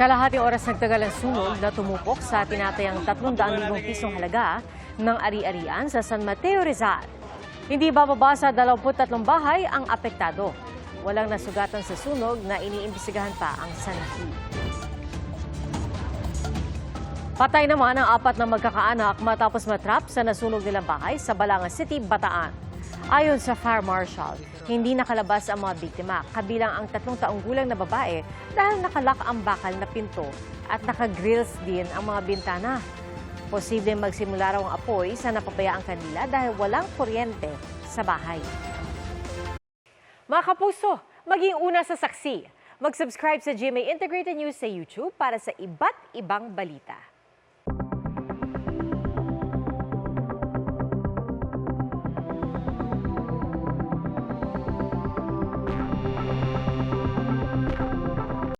Kalahating oras nagtagal ang sunog na tumupok sa tinatayang 300,000 pisong halaga ng ari-arian sa San Mateo, Rizal. Hindi bababa sa 23 bahay ang apektado. Walang nasugatan sa sunog na iniimbestigahan pa ang sanhi. Patay naman ang 4 na magkakaanak matapos matrap sa nasunog nilang bahay sa Balanga City, Bataan. Ayon sa Fire Marshal, hindi nakalabas ang mga biktima, kabilang ang 3 taong gulang na babae dahil nakalak ang bakal na pinto at nakagrills din ang mga bintana. Posibleng magsimula raw ang apoy sa napapayaang kanila dahil walang kuryente sa bahay. Mga kapuso, maging una sa saksi. Mag-subscribe sa GMA Integrated News sa YouTube para sa iba't ibang balita.